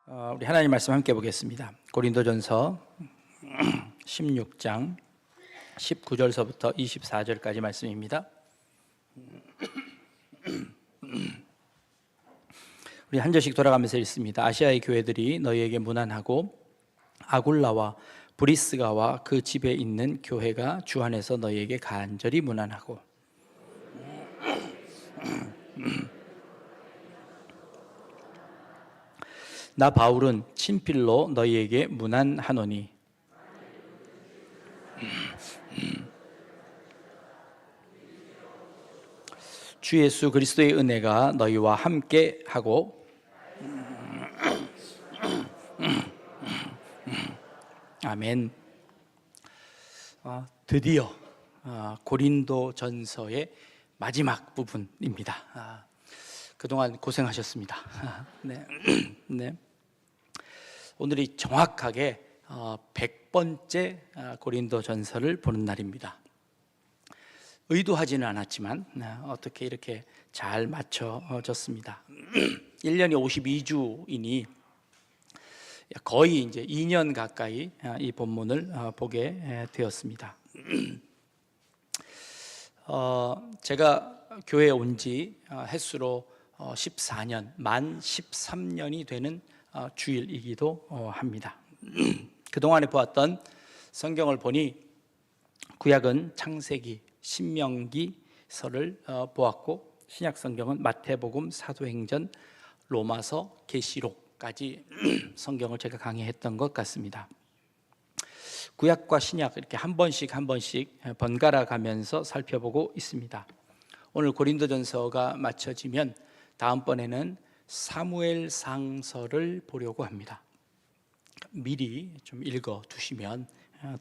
우리 하나님 말씀 함께 보겠습니다. 고린도전서 16장 19절서부터 24절까지 말씀입니다. 우리 한 절씩 돌아가면서 읽습니다. 아시아의 교회들이 너희에게 무난하고 아굴라와 브리스가와 그 집에 있는 교회가 주 안에서 너희에게 간절히 무난하고 나 바울은 친필로 너희에게 문안하노니 주 예수 그리스도의 은혜가 너희와 함께 하고 아멘. 드디어 고린도전서의 마지막 부분입니다. 그동안 고생하셨습니다. 네. 네. 오늘이 정확하게 100번째 고린도전서를 보는 날입니다. 의도하지는 않았지만 어떻게 이렇게 잘 맞춰졌습니다. 1년이 52주이니 거의 이제 2년 가까이 이 본문을 보게 되었습니다. 제가 교회에 온 지 햇수로 14년, 만 13년이 되는 주일이기도 합니다. 그동안에 보았던 성경을 보니 구약은 창세기, 신명기서를 보았고 신약 성경은 마태복음, 사도행전, 로마서, 계시록까지 성경을 제가 강의했던 것 같습니다. 구약과 신약 이렇게 한 번씩 번갈아 가면서 살펴보고 있습니다. 오늘 고린도전서가 마쳐지면 다음번에는 사무엘상서를 보려고 합니다. 미리 좀 읽어 두시면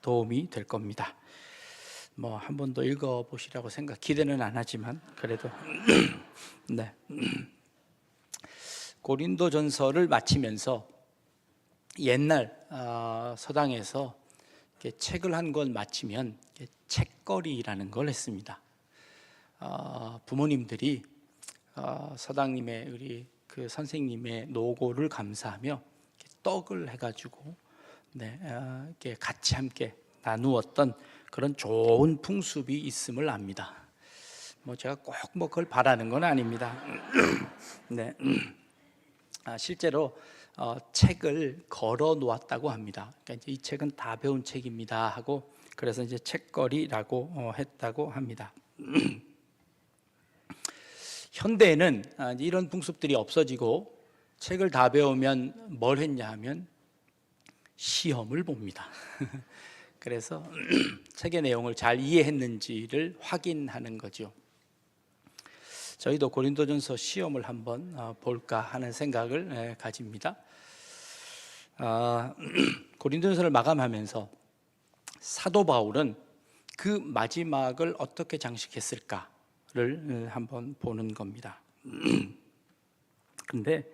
도움이 될 겁니다. 한 번 더 읽어 보시라고 기대는 안 하지만 그래도 네. 고린도전서를 마치면서 옛날 서당에서 책을 한 권 마치면 책거리라는 걸 했습니다. 부모님들이 서당님의 우리 그 선생님의 노고를 감사하며 떡을 해가지고 이렇게 같이 함께 나누었던 그런 좋은 풍습이 있음을 압니다. 제가 꼭 그걸 바라는 건 아닙니다. 네. 실제로 책을 걸어 놓았다고 합니다. 그러니까 이제 이 책은 다 배운 책입니다 하고 그래서 이제 책거리라고 했다고 합니다. 현대에는 이런 풍습들이 없어지고 책을 다 배우면 뭘 했냐 하면 시험을 봅니다. 그래서 책의 내용을 잘 이해했는지를 확인하는 거죠. 저희도 고린도전서 시험을 한번 볼까 하는 생각을 가집니다. 고린도전서를 마감하면서 사도 바울은 그 마지막을 어떻게 장식했을까를 한번 보는 겁니다. 그런데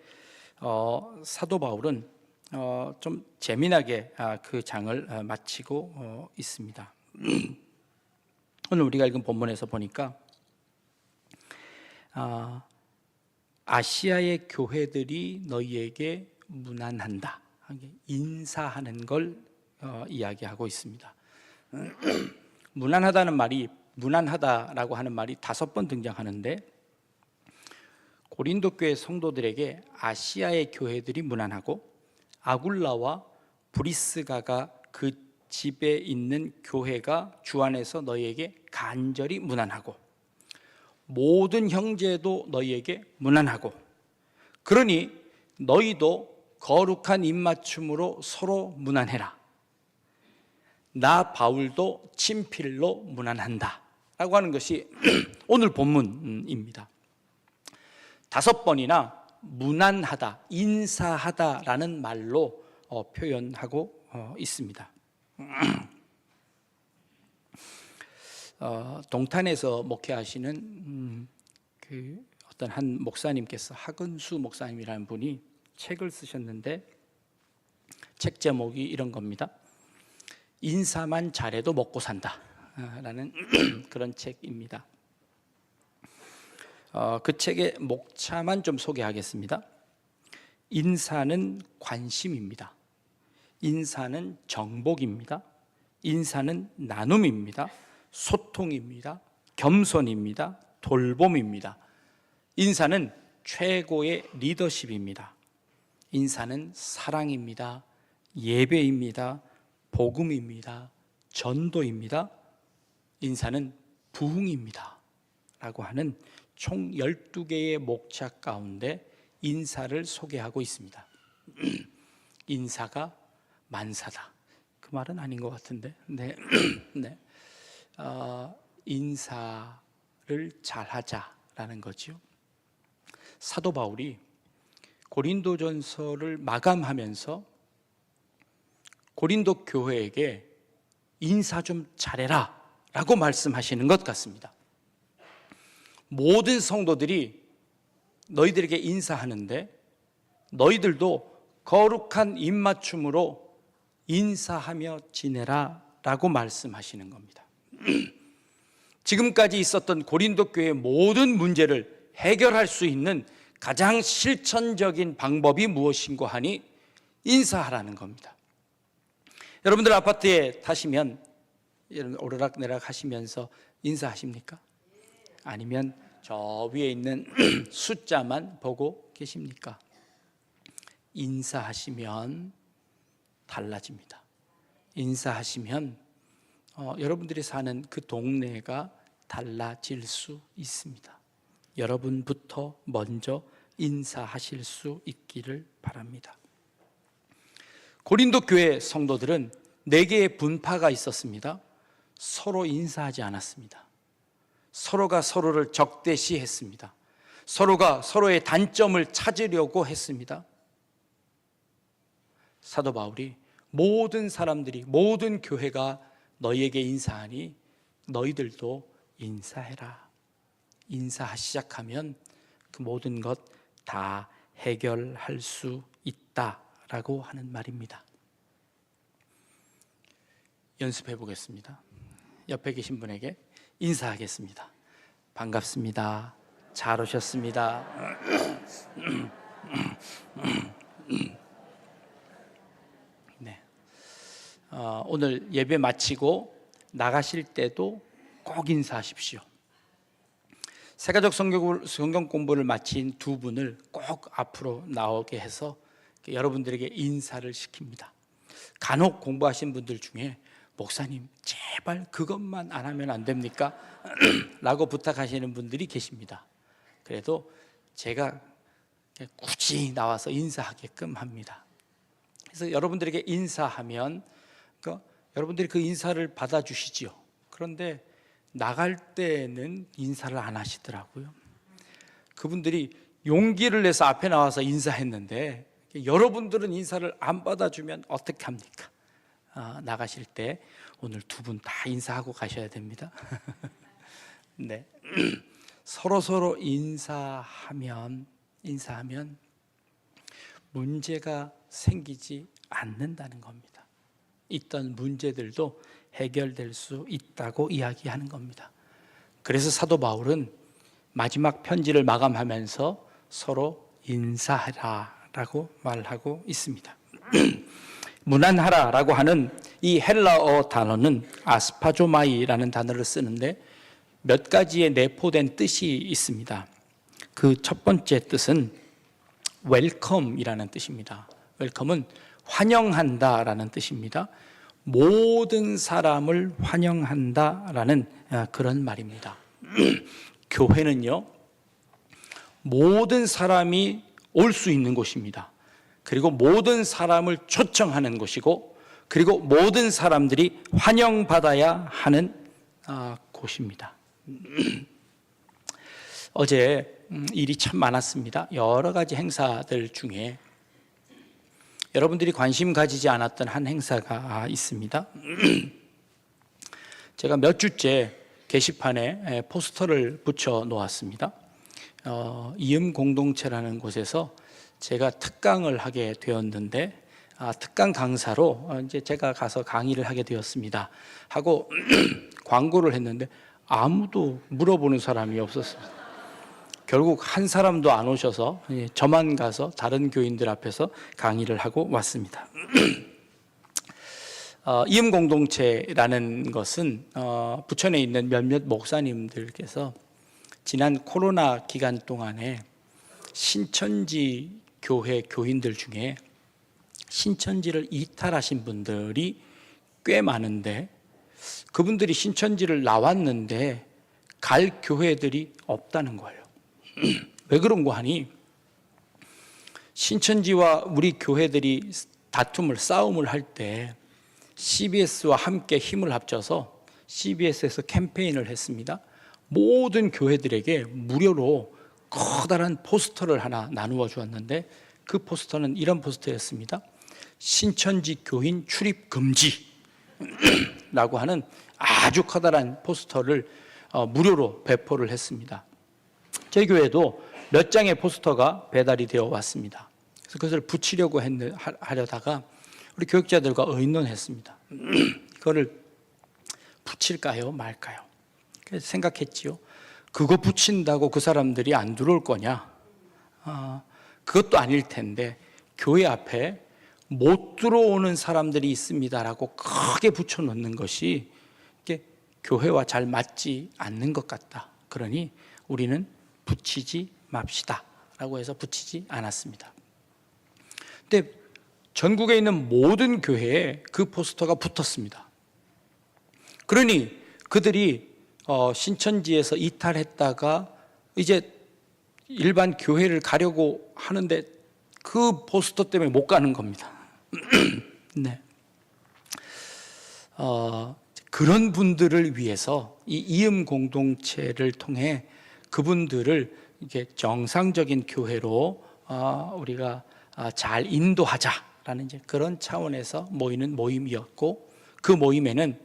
사도 바울은 좀 재미나게 그 장을 마치고 있습니다. 오늘 우리가 읽은 본문에서 보니까 아시아의 교회들이 너희에게 무난한다, 인사하는 걸 이야기하고 있습니다. 무난하다라고 하는 말이 5번 등장하는데 고린도 교회 성도들에게 아시아의 교회들이 무난하고 아굴라와 브리스가가 그 집에 있는 교회가 주 안에서 너희에게 간절히 무난하고 모든 형제도 너희에게 무난하고 그러니 너희도 거룩한 입맞춤으로 서로 무난해라. 나 바울도 친필로 무난한다 라고 하는 것이 오늘 본문입니다. 5번이나 무난하다, 인사하다라는 말로 표현하고 있습니다. 동탄에서 목회하시는 그 어떤 한 목사님께서 하근수 목사님이라는 분이 책을 쓰셨는데 책 제목이 이런 겁니다. 인사만 잘해도 먹고 산다 라는 그런 책입니다. 그 책의 목차만 좀 소개하겠습니다. 인사는 관심입니다. 인사는 정복입니다. 인사는 나눔입니다. 소통입니다. 겸손입니다. 돌봄입니다. 인사는 최고의 리더십입니다. 인사는 사랑입니다. 예배입니다. 복음입니다. 전도입니다. 인사는 부흥입니다. 라고 하는 총 12개의 목차 가운데 인사를 소개하고 있습니다. 인사가 만사다. 그 말은 아닌 것 같은데. 네. 네. 인사를 잘하자라는 거죠. 사도 바울이 고린도전서를 마감하면서 고린도 교회에게 인사 좀 잘해라 라고 말씀하시는 것 같습니다. 모든 성도들이 너희들에게 인사하는데 너희들도 거룩한 입맞춤으로 인사하며 지내라 라고 말씀하시는 겁니다. 지금까지 있었던 고린도 교회의 모든 문제를 해결할 수 있는 가장 실천적인 방법이 무엇인고 하니 인사하라는 겁니다. 여러분들 아파트에 타시면 오르락내락 하시면서 인사하십니까? 아니면 저 위에 있는 숫자만 보고 계십니까? 인사하시면 달라집니다. 인사하시면 여러분들이 사는 그 동네가 달라질 수 있습니다. 여러분부터 먼저 인사하실 수 있기를 바랍니다. 고린도 교회 성도들은 4개의 분파가 있었습니다. 서로 인사하지 않았습니다. 서로가 서로를 적대시했습니다. 서로가 서로의 단점을 찾으려고 했습니다. 사도 바울이 모든 사람들이, 모든 교회가 너희에게 인사하니 너희들도 인사해라. 인사하기 시작하면 그 모든 것 다 해결할 수 있다라고 하는 말입니다. 연습해 보겠습니다. 옆에 계신 분에게 인사하겠습니다. 반갑습니다. 잘 오셨습니다. 네. 오늘 예배 마치고 나가실 때도 꼭 인사하십시오. 세가족 성경 공부를 마친 2분을 꼭 앞으로 나오게 해서 여러분들에게 인사를 시킵니다. 간혹 공부하신 분들 중에 목사님 제발 그것만 안 하면 안 됩니까? 라고 부탁하시는 분들이 계십니다. 그래도 제가 굳이 나와서 인사하게끔 합니다. 그래서 여러분들에게 인사하면 여러분들이 그 인사를 받아주시지요. 그런데 나갈 때는 인사를 안 하시더라고요. 그분들이 용기를 내서 앞에 나와서 인사했는데 여러분들은 인사를 안 받아주면 어떻게 합니까? 나가실 때 오늘 2분 다 인사하고 가셔야 됩니다. 네. 서로 인사하면 문제가 생기지 않는다는 겁니다. 있던 문제들도 해결될 수 있다고 이야기하는 겁니다. 그래서 사도 바울은 마지막 편지를 마감하면서 서로 인사하라라고 말하고 있습니다. 무난하라라고 하는 이 헬라어 단어는 아스파조마이라는 단어를 쓰는데 몇 가지의 내포된 뜻이 있습니다. 그 첫 번째 뜻은 웰컴이라는 뜻입니다. 웰컴은 환영한다라는 뜻입니다. 모든 사람을 환영한다라는 그런 말입니다. 교회는요, 모든 사람이 올 수 있는 곳입니다. 그리고 모든 사람을 초청하는 곳이고, 그리고 모든 사람들이 환영받아야 하는 곳입니다. 어제 일이 참 많았습니다. 여러 가지 행사들 중에 여러분들이 관심 가지지 않았던 한 행사가 있습니다. 제가 몇 주째 게시판에 포스터를 붙여 놓았습니다. 이음 공동체라는 곳에서 제가 특강을 하게 되었는데 특강 강사로 이제 제가 가서 강의를 하게 되었습니다 하고 광고를 했는데 아무도 물어보는 사람이 없었습니다. 결국 한 사람도 안 오셔서 저만 가서 다른 교인들 앞에서 강의를 하고 왔습니다. 이음 공동체라는 것은 부천에 있는 몇몇 목사님들께서 지난 코로나 기간 동안에 신천지 교회 교인들 중에 신천지를 이탈하신 분들이 꽤 많은데, 그분들이 신천지를 나왔는데 갈 교회들이 없다는 거예요. 왜 그런고 하니, 신천지와 우리 교회들이 싸움을 할 때 CBS와 함께 힘을 합쳐서 CBS에서 캠페인을 했습니다. 모든 교회들에게 무료로 커다란 포스터를 하나 나누어 주었는데, 그 포스터는 이런 포스터였습니다. 신천지 교인 출입 금지 라고 하는 아주 커다란 포스터를 무료로 배포를 했습니다. 저희 교회도 몇 장의 포스터가 배달이 되어 왔습니다. 그래서 그것을 붙이려고 하려다가 우리 교육자들과 의논했습니다. 그거를 붙일까요 말까요? 그래서 생각했지요. 그거 붙인다고 그 사람들이 안 들어올 거냐? 그것도 아닐 텐데 교회 앞에 못 들어오는 사람들이 있습니다라고 크게 붙여놓는 것이 교회와 잘 맞지 않는 것 같다. 그러니 우리는 붙이지 맙시다 라고 해서 붙이지 않았습니다. 근데 전국에 있는 모든 교회에 그 포스터가 붙었습니다. 그러니 그들이 신천지에서 이탈했다가 이제 일반 교회를 가려고 하는데 그 포스터 때문에 못 가는 겁니다. 네. 그런 분들을 위해서 이 이음 공동체를 통해 그분들을 이렇게 정상적인 교회로 우리가 잘 인도하자라는 이제 그런 차원에서 모이는 모임이었고, 그 모임에는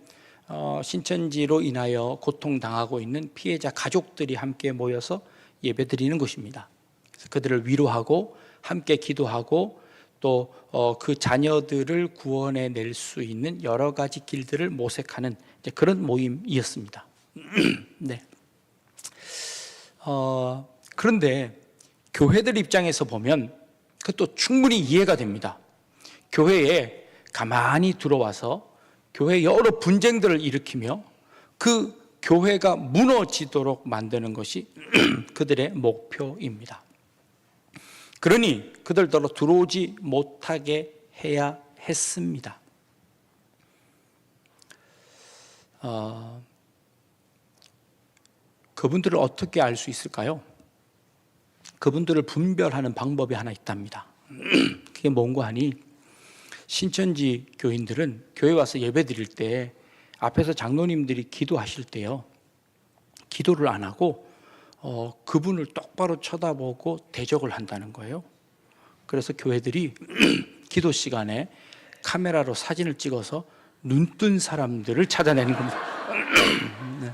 신천지로 인하여 고통당하고 있는 피해자 가족들이 함께 모여서 예배드리는 것입니다. 그래서 그들을 위로하고 함께 기도하고 또 그 자녀들을 구원해 낼 수 있는 여러 가지 길들을 모색하는 이제 그런 모임이었습니다. 네. 그런데 교회들 입장에서 보면 그것도 충분히 이해가 됩니다. 교회에 가만히 들어와서 교회 여러 분쟁들을 일으키며 그 교회가 무너지도록 만드는 것이 그들의 목표입니다. 그러니 그들더러 들어오지 못하게 해야 했습니다. 그분들을 어떻게 알 수 있을까요? 그분들을 분별하는 방법이 하나 있답니다. 그게 뭔고 하니, 신천지 교인들은 교회 와서 예배 드릴 때 앞에서 장로님들이 기도하실 때요, 기도를 안 하고 그분을 똑바로 쳐다보고 대적을 한다는 거예요. 그래서 교회들이 기도 시간에 카메라로 사진을 찍어서 눈뜬 사람들을 찾아내는 겁니다. 네.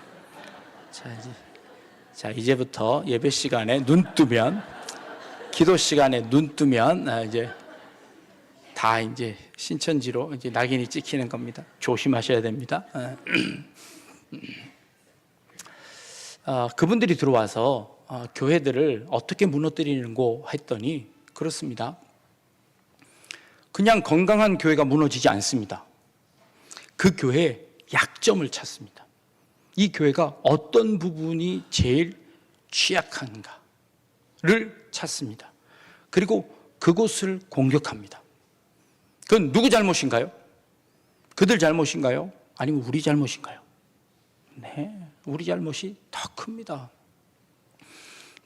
자, 이제부터 예배 시간에 눈 뜨면, 기도 시간에 눈 뜨면 이제 다 이제 신천지로 이제 낙인이 찍히는 겁니다. 조심하셔야 됩니다. 그분들이 들어와서 교회들을 어떻게 무너뜨리는고 했더니 그렇습니다. 그냥 건강한 교회가 무너지지 않습니다. 그 교회의 약점을 찾습니다. 이 교회가 어떤 부분이 제일 취약한가를 찾습니다. 그리고 그곳을 공격합니다. 그건 누구 잘못인가요? 그들 잘못인가요? 아니면 우리 잘못인가요? 네, 우리 잘못이 더 큽니다.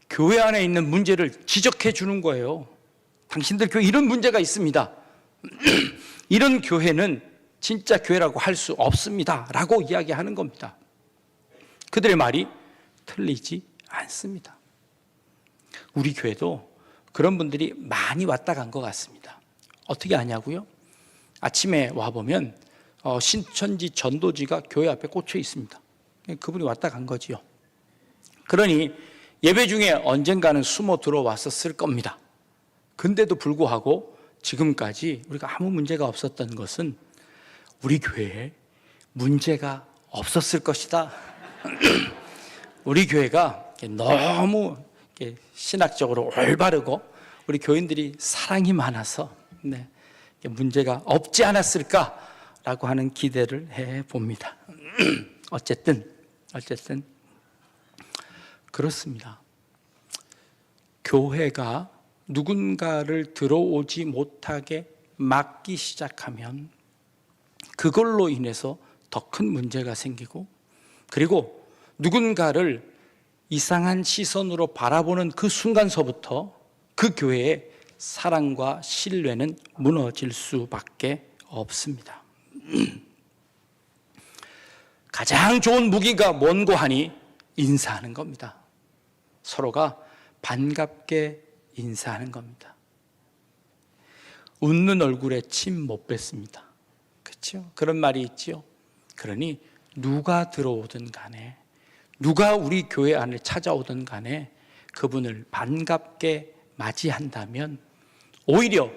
교회 안에 있는 문제를 지적해 주는 거예요. 당신들 교회 이런 문제가 있습니다. 이런 교회는 진짜 교회라고 할 수 없습니다 라고 이야기하는 겁니다. 그들의 말이 틀리지 않습니다. 우리 교회도 그런 분들이 많이 왔다 간 것 같습니다. 어떻게 아냐고요? 아침에 와보면 신천지 전도지가 교회 앞에 꽂혀 있습니다. 그분이 왔다 간 거지요. 그러니 예배 중에 언젠가는 숨어 들어왔었을 겁니다. 근데도 불구하고 지금까지 우리가 아무 문제가 없었던 것은 우리 교회에 문제가 없었을 것이다. 우리 교회가 너무 신학적으로 올바르고 우리 교인들이 사랑이 많아서 문제가 없지 않았을까라고 하는 기대를 해봅니다. 어쨌든 그렇습니다. 교회가 누군가를 들어오지 못하게 막기 시작하면 그걸로 인해서 더 큰 문제가 생기고, 그리고 누군가를 이상한 시선으로 바라보는 그 순간서부터 그 교회의 사랑과 신뢰는 무너질 수밖에 없습니다. 가장 좋은 무기가 뭔고 하니 인사하는 겁니다. 서로가 반갑게 인사하는 겁니다. 웃는 얼굴에 침 못 뱉습니다. 그렇죠? 그런 말이 있지요. 그러니 누가 들어오든 간에, 누가 우리 교회 안을 찾아오든 간에 그분을 반갑게 맞이한다면 오히려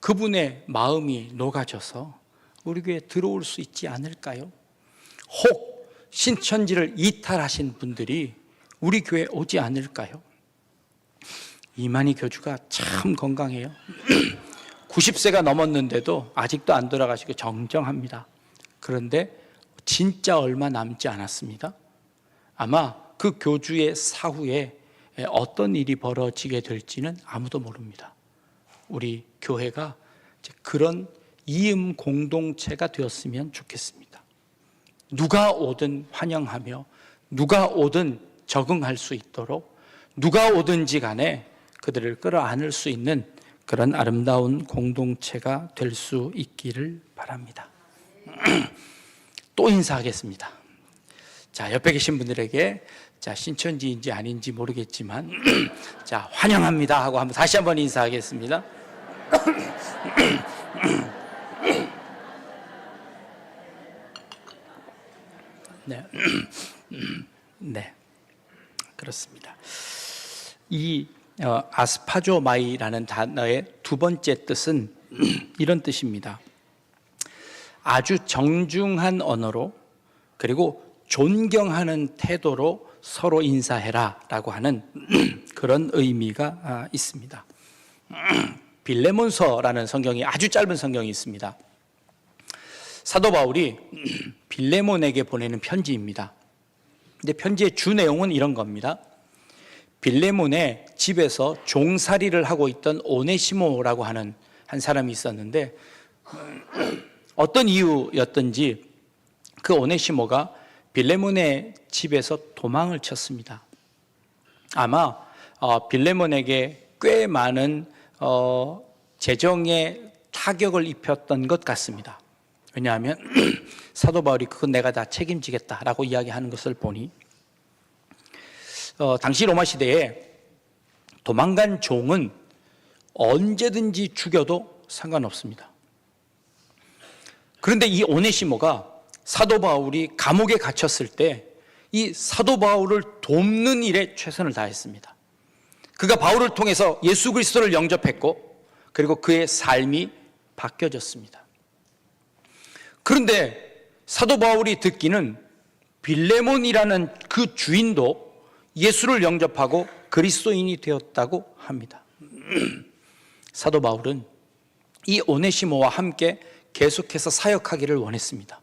그분의 마음이 녹아져서 우리 교회에 들어올 수 있지 않을까요? 혹 신천지를 이탈하신 분들이 우리 교회에 오지 않을까요? 이만희 교주가 참 건강해요. 90세가 넘었는데도 아직도 안 돌아가시고 정정합니다. 그런데 진짜 얼마 남지 않았습니다. 아마 그 교주의 사후에 어떤 일이 벌어지게 될지는 아무도 모릅니다. 우리 교회가 그런 이음 공동체가 되었으면 좋겠습니다. 누가 오든 환영하며 누가 오든 적응할 수 있도록, 누가 오든지 간에 그들을 끌어안을 수 있는 그런 아름다운 공동체가 될 수 있기를 바랍니다. 또 인사하겠습니다. 자, 옆에 계신 분들에게 신천지인지 아닌지 모르겠지만 자, 환영합니다 하고 다시 한번 인사하겠습니다. 네, 그렇습니다. 이 아스파조마이라는 단어의 두 번째 뜻은 이런 뜻입니다. 아주 정중한 언어로, 그리고 존경하는 태도로 서로 인사해라 라고 하는 그런 의미가 있습니다. 빌레몬서라는 성경이, 아주 짧은 성경이 있습니다. 사도 바울이 빌레몬에게 보내는 편지입니다. 근데 편지의 주 내용은 이런 겁니다. 빌레몬의 집에서 종살이를 하고 있던 오네시모라고 하는 한 사람이 있었는데, 어떤 이유였던지 그 오네시모가 빌레몬의 집에서 도망을 쳤습니다. 아마 빌레몬에게 꽤 많은 재정에 타격을 입혔던 것 같습니다. 왜냐하면 사도 바울이 그건 내가 다 책임지겠다라고 이야기하는 것을 보니, 당시 로마 시대에 도망간 종은 언제든지 죽여도 상관없습니다. 그런데 이 오네시모가 사도 바울이 감옥에 갇혔을 때 이 사도 바울을 돕는 일에 최선을 다했습니다. 그가 바울을 통해서 예수 그리스도를 영접했고, 그리고 그의 삶이 바뀌어졌습니다. 그런데 사도 바울이 듣기는 빌레몬이라는 그 주인도 예수를 영접하고 그리스도인이 되었다고 합니다. 사도 바울은 이 오네시모와 함께 계속해서 사역하기를 원했습니다.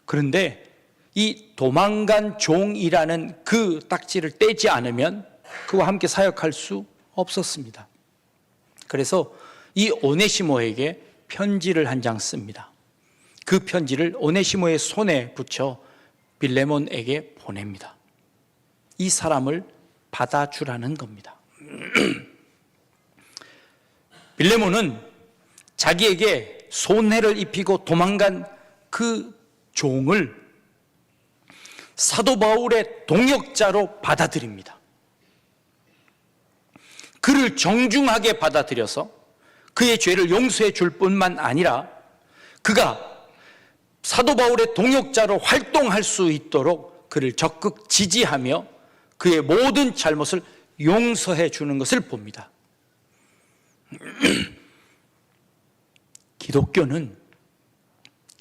그런데 이 도망간 종이라는 그 딱지를 떼지 않으면 그와 함께 사역할 수 없었습니다. 그래서 이 오네시모에게 편지를 한 장 씁니다. 그 편지를 오네시모의 손에 붙여 빌레몬에게 보냅니다. 이 사람을 받아주라는 겁니다. 빌레몬은 자기에게 손해를 입히고 도망간 그 종을 사도 바울의 동역자로 받아들입니다. 그를 정중하게 받아들여서 그의 죄를 용서해 줄 뿐만 아니라 그가 사도 바울의 동역자로 활동할 수 있도록 그를 적극 지지하며 그의 모든 잘못을 용서해 주는 것을 봅니다. 기독교는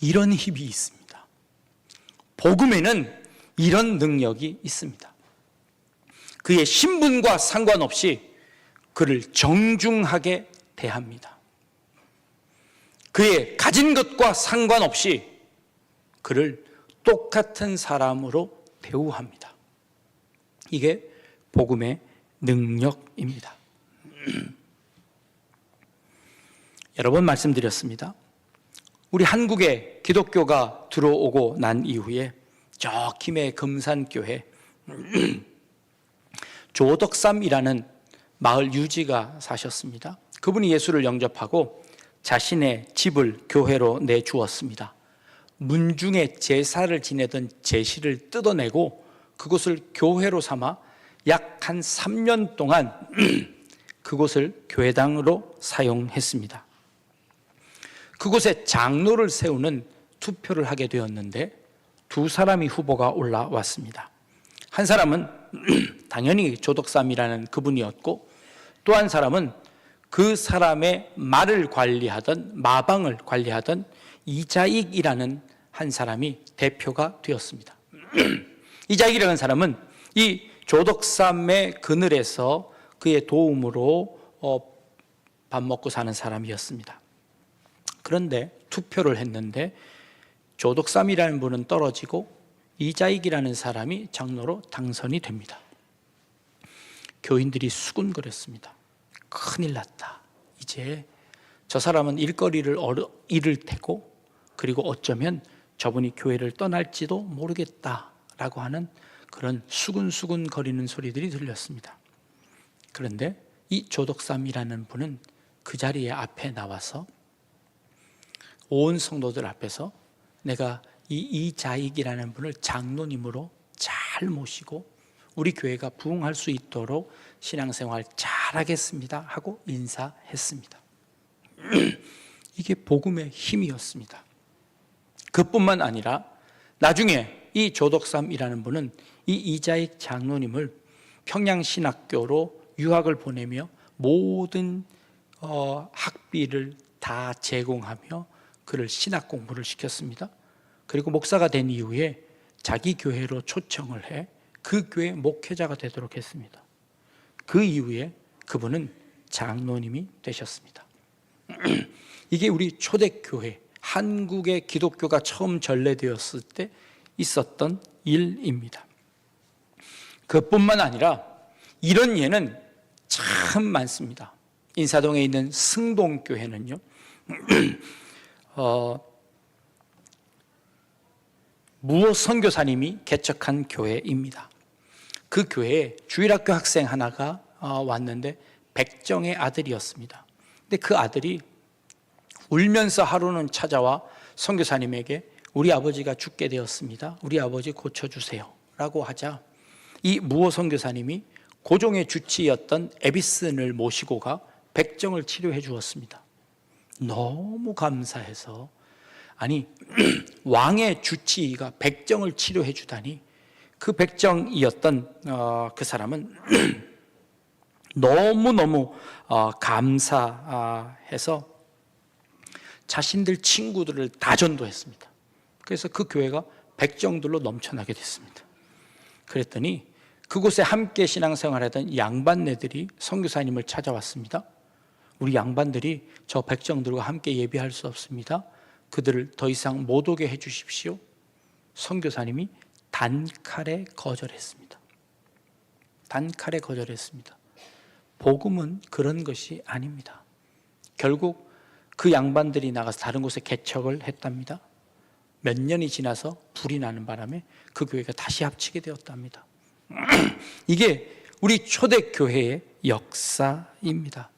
이런 힘이 있습니다. 복음에는 이런 능력이 있습니다. 그의 신분과 상관없이 그를 정중하게 대합니다. 그의 가진 것과 상관없이 그를 똑같은 사람으로 대우합니다. 이게 복음의 능력입니다. 여러 번 말씀드렸습니다. 우리 한국에 기독교가 들어오고 난 이후에 저 김해 금산교회 조덕삼이라는 마을 유지가 사셨습니다. 그분이 예수를 영접하고 자신의 집을 교회로 내주었습니다. 문중에 제사를 지내던 제실을 뜯어내고 그곳을 교회로 삼아 약 한 3년 동안 그곳을 교회당으로 사용했습니다. 그곳에 장로를 세우는 투표를 하게 되었는데 두 사람이 후보가 올라왔습니다. 한 사람은 당연히 조덕삼이라는 그분이었고, 또 한 사람은 그 사람의 말을 관리하던, 마방을 관리하던 이자익이라는 한 사람이 대표가 되었습니다. 이자익이라는 사람은 이 조덕삼의 그늘에서 그의 도움으로 밥 먹고 사는 사람이었습니다. 그런데 투표를 했는데 조덕삼이라는 분은 떨어지고 이자익이라는 사람이 장로로 당선이 됩니다. 교인들이 수군거렸습니다. 큰일 났다. 이제 저 사람은 일거리를 잃을 테고, 그리고 어쩌면 저분이 교회를 떠날지도 모르겠다라고 하는 그런 수군수군 거리는 소리들이 들렸습니다. 그런데 이 조덕삼이라는 분은 그 자리에 앞에 나와서 온 성도들 앞에서 내가 이 이자익이라는 분을 장로님으로 잘 모시고 우리 교회가 부흥할 수 있도록 신앙생활 잘하겠습니다 하고 인사했습니다. 이게 복음의 힘이었습니다. 그뿐만 아니라 나중에 이 조덕삼이라는 분은 이 이자익 장로님을 평양신학교로 유학을 보내며 모든 학비를 다 제공하며 그를 신학 공부를 시켰습니다. 그리고 목사가 된 이후에 자기 교회로 초청을 해 그 교회 목회자가 되도록 했습니다. 그 이후에 그분은 장로님이 되셨습니다. 이게 우리 초대교회, 한국의 기독교가 처음 전래되었을 때 있었던 일입니다. 그뿐만 아니라 이런 예는 참 많습니다. 인사동에 있는 승동교회는요, 무호 선교사님이 개척한 교회입니다. 그 교회에 주일학교 학생 하나가 왔는데 백정의 아들이었습니다. 근데 그 아들이 울면서 하루는 찾아와 선교사님에게 우리 아버지가 죽게 되었습니다. 우리 아버지 고쳐주세요 라고 하자 이 무호 선교사님이 고종의 주치였던 에비슨을 모시고 가 백정을 치료해 주었습니다. 너무 감사해서, 아니 왕의 주치의가 백정을 치료해 주다니, 그 백정이었던 그 사람은 너무너무 감사해서 자신들 친구들을 다 전도했습니다. 그래서 그 교회가 백정들로 넘쳐나게 됐습니다. 그랬더니 그곳에 함께 신앙생활하던 양반네들이 선교사님을 찾아왔습니다. 우리 양반들이 저 백정들과 함께 예배할 수 없습니다. 그들을 더 이상 못 오게 해 주십시오. 선교사님이 단칼에 거절했습니다. 단칼에 거절했습니다. 복음은 그런 것이 아닙니다. 결국 그 양반들이 나가서 다른 곳에 개척을 했답니다. 몇 년이 지나서 불이 나는 바람에 그 교회가 다시 합치게 되었답니다. 이게 우리 초대교회의 역사입니다.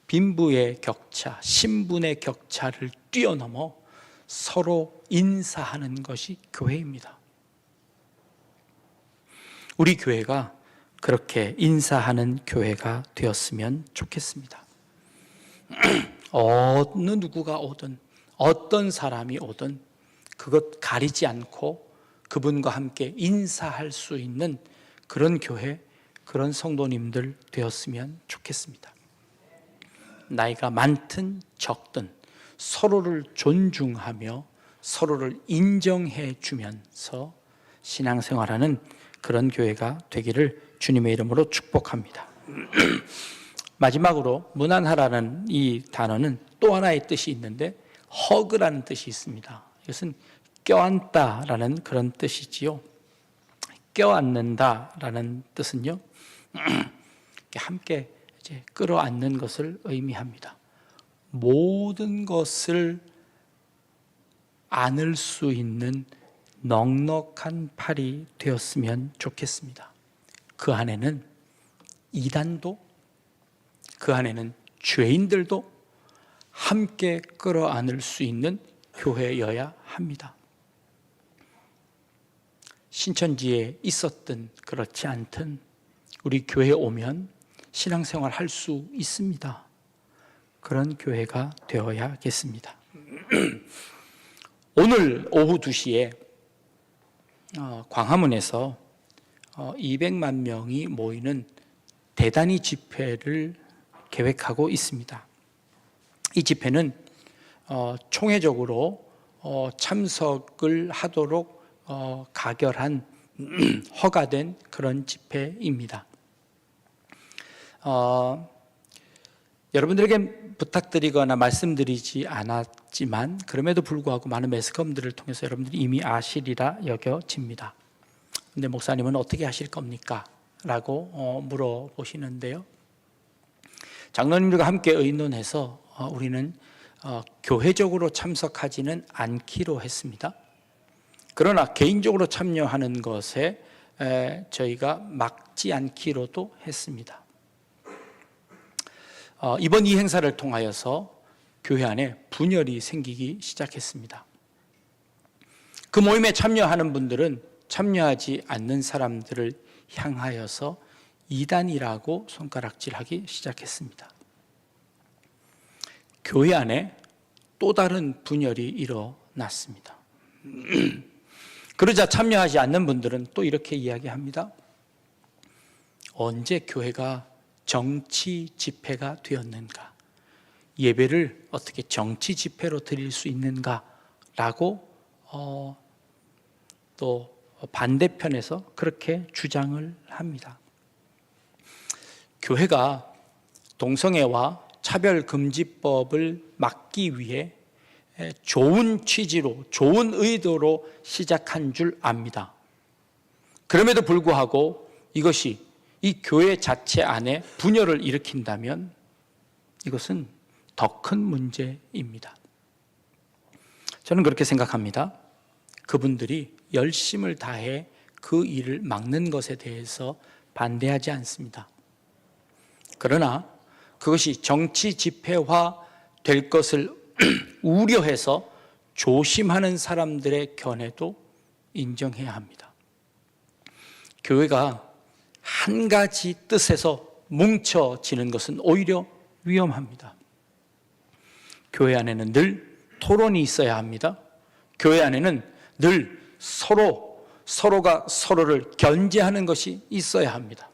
빈부의 격차, 신분의 격차를 뛰어넘어 서로 인사하는 것이 교회입니다. 우리 교회가 그렇게 인사하는 교회가 되었으면 좋겠습니다. 어느 누구가 오든 어떤 사람이 오든 그것 가리지 않고 그분과 함께 인사할 수 있는 그런 교회, 그런 성도님들 되었으면 좋겠습니다. 나이가 많든 적든 서로를 존중하며 서로를 인정해 주면서 신앙생활하는 그런 교회가 되기를 주님의 이름으로 축복합니다. 마지막으로 무난하라는 이 단어는 또 하나의 뜻이 있는데 허그라는 뜻이 있습니다. 이것은 껴안다라는 그런 뜻이지요. 껴안는다라는 뜻은요, 함께 이제 끌어안는 것을 의미합니다. 모든 것을 안을 수 있는 넉넉한 팔이 되었으면 좋겠습니다. 그 안에는 이단도, 그 안에는 죄인들도 함께 끌어안을 수 있는 교회여야 합니다. 신천지에 있었든 그렇지 않든 우리 교회에 오면 신앙생활 할 수 있습니다. 그런 교회가 되어야겠습니다. 오늘 오후 2시에 광화문에서 200만 명이 모이는 대단히 집회를 계획하고 있습니다. 이 집회는 총회적으로 참석을 하도록 가결한 허가된 그런 집회입니다. 여러분들에게 부탁드리거나 말씀드리지 않았지만 그럼에도 불구하고 많은 매스컴들을 통해서 여러분들이 이미 아시리라 여겨집니다. 근데 목사님은 어떻게 하실 겁니까? 라고 물어보시는데요. 장로님들과 함께 의논해서 우리는 교회적으로 참석하지는 않기로 했습니다. 그러나 개인적으로 참여하는 것에 저희가 막지 않기로도 했습니다. 이번 이 행사를 통하여서 교회 안에 분열이 생기기 시작했습니다. 그 모임에 참여하는 분들은 참여하지 않는 사람들을 향하여서 이단이라고 손가락질하기 시작했습니다. 교회 안에 또 다른 분열이 일어났습니다. 그러자 참여하지 않는 분들은 또 이렇게 이야기합니다. 언제 교회가 정치 집회가 되었는가? 예배를 어떻게 정치 집회로 드릴 수 있는가? 라고 또 반대편에서 그렇게 주장을 합니다. 교회가 동성애와 차별금지법을 막기 위해 좋은 취지로, 좋은 의도로 시작한 줄 압니다. 그럼에도 불구하고 이것이 이 교회 자체 안에 분열을 일으킨다면 이것은 더 큰 문제입니다. 저는 그렇게 생각합니다. 그분들이 열심을 다해 그 일을 막는 것에 대해서 반대하지 않습니다. 그러나 그것이 정치 집회화 될 것을 우려해서 조심하는 사람들의 견해도 인정해야 합니다. 교회가 한 가지 뜻에서 뭉쳐지는 것은 오히려 위험합니다. 교회 안에는 늘 토론이 있어야 합니다. 교회 안에는 늘 서로가 서로를 견제하는 것이 있어야 합니다.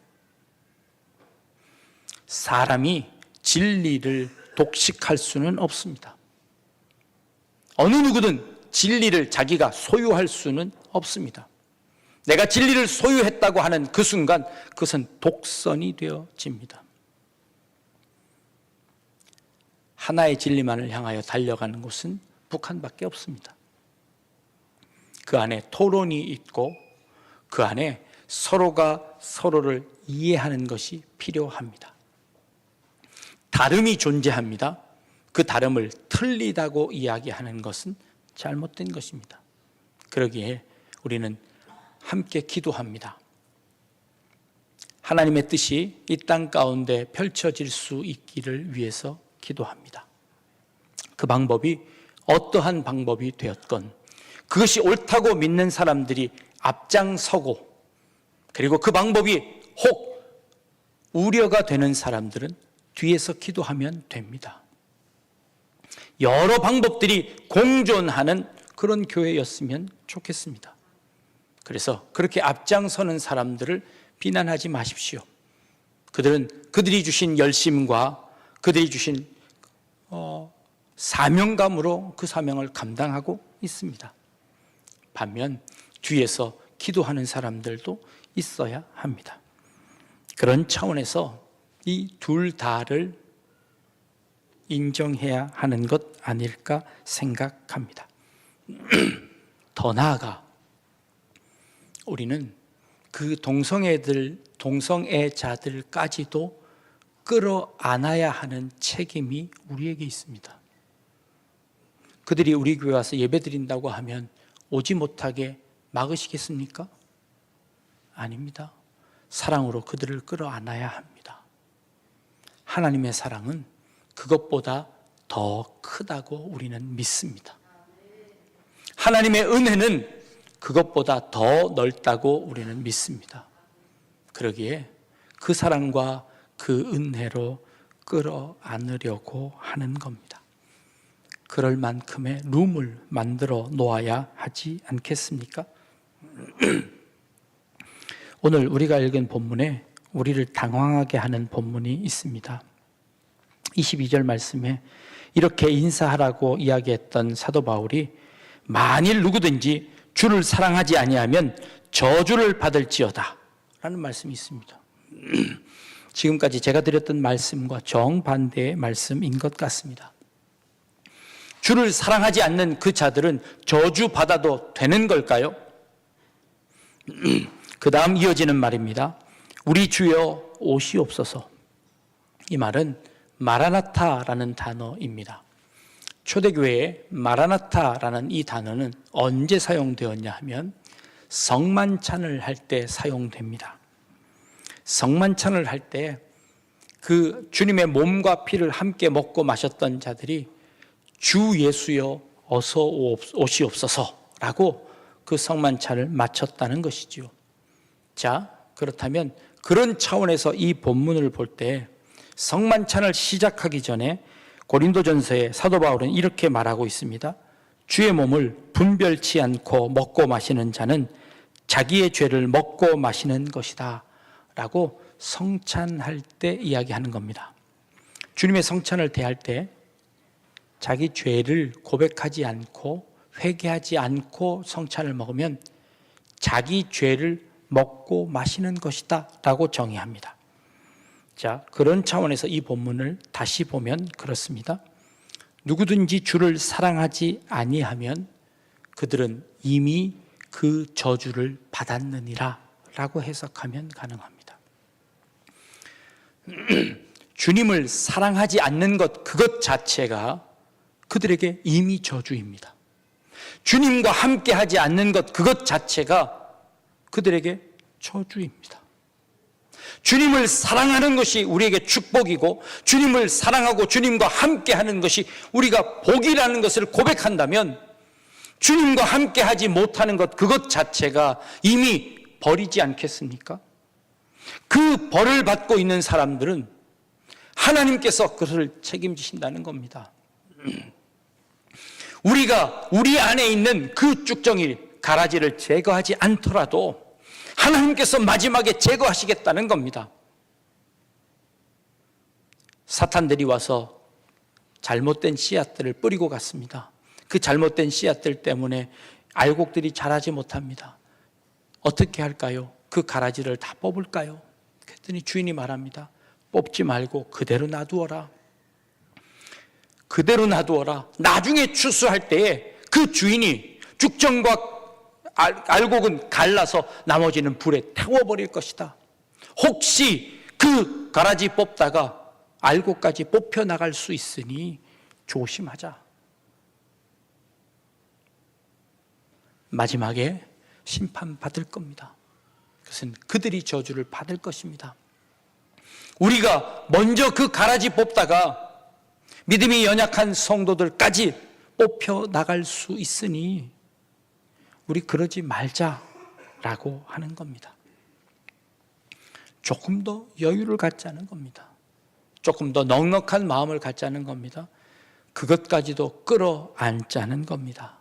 사람이 진리를 독식할 수는 없습니다. 어느 누구든 진리를 자기가 소유할 수는 없습니다. 내가 진리를 소유했다고 하는 그 순간 그것은 독선이 되어집니다. 하나의 진리만을 향하여 달려가는 곳은 북한밖에 없습니다. 그 안에 토론이 있고 그 안에 서로가 서로를 이해하는 것이 필요합니다. 다름이 존재합니다. 그 다름을 틀리다고 이야기하는 것은 잘못된 것입니다. 그러기에 우리는 함께 기도합니다. 하나님의 뜻이 이 땅 가운데 펼쳐질 수 있기를 위해서 기도합니다. 그 방법이 어떠한 방법이 되었건 그것이 옳다고 믿는 사람들이 앞장서고 그리고 그 방법이 혹 우려가 되는 사람들은 뒤에서 기도하면 됩니다. 여러 방법들이 공존하는 그런 교회였으면 좋겠습니다. 그래서 그렇게 앞장서는 사람들을 비난하지 마십시오. 그들이 주신 열심과 그들이 주신 사명감으로 그 사명을 감당하고 있습니다. 반면 뒤에서 기도하는 사람들도 있어야 합니다. 그런 차원에서 이 둘 다를 인정해야 하는 것 아닐까 생각합니다. 더 나아가 우리는 그 동성애자들까지도 끌어안아야 하는 책임이 우리에게 있습니다. 그들이 우리 교회 와서 예배드린다고 하면 오지 못하게 막으시겠습니까? 아닙니다. 사랑으로 그들을 끌어안아야 합니다. 하나님의 사랑은 그것보다 더 크다고 우리는 믿습니다. 하나님의 은혜는 그것보다 더 넓다고 우리는 믿습니다. 그러기에 그 사랑과 그 은혜로 끌어안으려고 하는 겁니다. 그럴 만큼의 룸을 만들어 놓아야 하지 않겠습니까? 오늘 우리가 읽은 본문에 우리를 당황하게 하는 본문이 있습니다. 22절 말씀에 이렇게 인사하라고 이야기했던 사도 바울이 만일 누구든지 주를 사랑하지 아니하면 저주를 받을지어다 라는 말씀이 있습니다. 지금까지 제가 드렸던 말씀과 정반대의 말씀인 것 같습니다. 주를 사랑하지 않는 그 자들은 저주받아도 되는 걸까요? 그 다음 이어지는 말입니다. 우리 주여 오시옵소서. 이 말은 마라나타라는 단어입니다. 초대교회에 마라나타라는 이 단어는 언제 사용되었냐 하면 성만찬을 할 때 사용됩니다. 성만찬을 할 때 그 주님의 몸과 피를 함께 먹고 마셨던 자들이 주 예수여 어서 오시옵소서라고 그 성만찬을 마쳤다는 것이지요. 자, 그렇다면 그런 차원에서 이 본문을 볼 때 성만찬을 시작하기 전에 고린도전서에 사도 바울은 이렇게 말하고 있습니다. 주의 몸을 분별치 않고 먹고 마시는 자는 자기의 죄를 먹고 마시는 것이다 라고 성찬할 때 이야기하는 겁니다. 주님의 성찬을 대할 때 자기 죄를 고백하지 않고 회개하지 않고 성찬을 먹으면 자기 죄를 먹고 마시는 것이다 라고 정의합니다. 자, 그런 차원에서 이 본문을 다시 보면 그렇습니다. 누구든지 주를 사랑하지 아니하면 그들은 이미 그 저주를 받았느니라 라고 해석하면 가능합니다. 주님을 사랑하지 않는 것, 그것 자체가 그들에게 이미 저주입니다. 주님과 함께 하지 않는 것, 그것 자체가 그들에게 저주입니다. 주님을 사랑하는 것이 우리에게 축복이고 주님을 사랑하고 주님과 함께 하는 것이 우리가 복이라는 것을 고백한다면 주님과 함께 하지 못하는 것, 그것 자체가 이미 벌이지 않겠습니까? 그 벌을 받고 있는 사람들은 하나님께서 그것을 책임지신다는 겁니다. 우리가 우리 안에 있는 그 쭉정이 가라지를 제거하지 않더라도 하나님께서 마지막에 제거하시겠다는 겁니다. 사탄들이 와서 잘못된 씨앗들을 뿌리고 갔습니다. 그 잘못된 씨앗들 때문에 알곡들이 자라지 못합니다. 어떻게 할까요? 그 가라지를 다 뽑을까요? 그랬더니 주인이 말합니다. 뽑지 말고 그대로 놔두어라. 그대로 놔두어라. 나중에 추수할 때에 그 주인이 죽정과 알곡은 갈라서 나머지는 불에 태워버릴 것이다. 혹시 그 가라지 뽑다가 알곡까지 뽑혀나갈 수 있으니 조심하자. 마지막에 심판받을 겁니다. 그것은 그들이 저주를 받을 것입니다. 우리가 먼저 그 가라지 뽑다가 믿음이 연약한 성도들까지 뽑혀나갈 수 있으니 우리 그러지 말자라고 하는 겁니다. 조금 더 여유를 갖자는 겁니다. 조금 더 넉넉한 마음을 갖자는 겁니다. 그것까지도 끌어안자는 겁니다.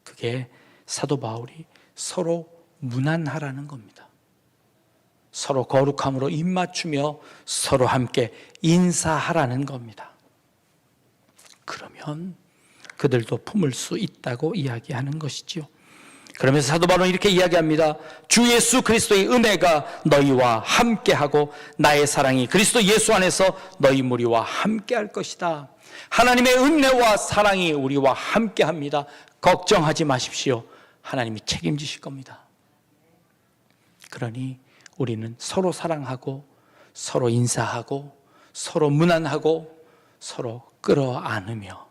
그게 사도 바울이 서로 무난하라는 겁니다. 서로 거룩함으로 입맞추며 서로 함께 인사하라는 겁니다. 그러면 그들도 품을 수 있다고 이야기하는 것이지요. 그러면서 사도 바울은 이렇게 이야기합니다. 주 예수 그리스도의 은혜가 너희와 함께하고 나의 사랑이 그리스도 예수 안에서 너희 무리와 함께할 것이다. 하나님의 은혜와 사랑이 우리와 함께합니다. 걱정하지 마십시오. 하나님이 책임지실 겁니다. 그러니 우리는 서로 사랑하고 서로 인사하고 서로 문안하고 서로 끌어안으며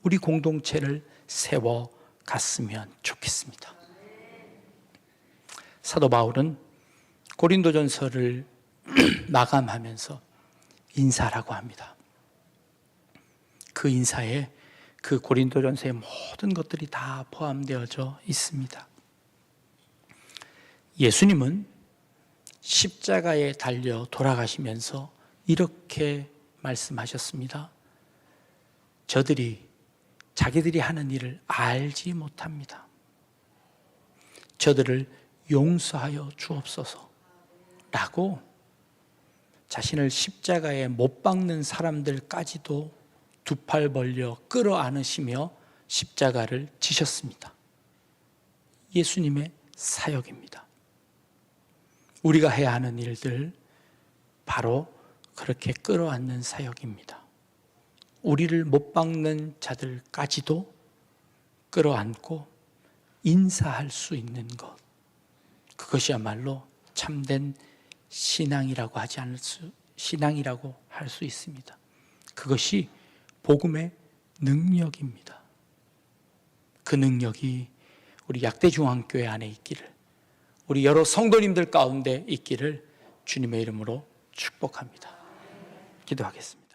우리 공동체를 세워갔으면 좋겠습니다. 사도 바울은 고린도전서를 마감하면서 인사라고 합니다. 그 인사에 그 고린도전서의 모든 것들이 다 포함되어져 있습니다. 예수님은 십자가에 달려 돌아가시면서 이렇게 말씀하셨습니다. 저들이 자기들이 하는 일을 알지 못합니다. 저들을 용서하여 주옵소서 라고 자신을 십자가에 못 박는 사람들까지도 두 팔 벌려 끌어안으시며 십자가를 지셨습니다. 예수님의 사역입니다. 우리가 해야 하는 일들 바로 그렇게 끌어안는 사역입니다. 우리를 못 박는 자들까지도 끌어안고 인사할 수 있는 것, 그것이야말로 참된 신앙이라고 신앙이라고 할 수 있습니다. 그것이 복음의 능력입니다. 그 능력이 우리 약대중앙교회 안에 있기를, 우리 여러 성도님들 가운데 있기를 주님의 이름으로 축복합니다. 기도하겠습니다.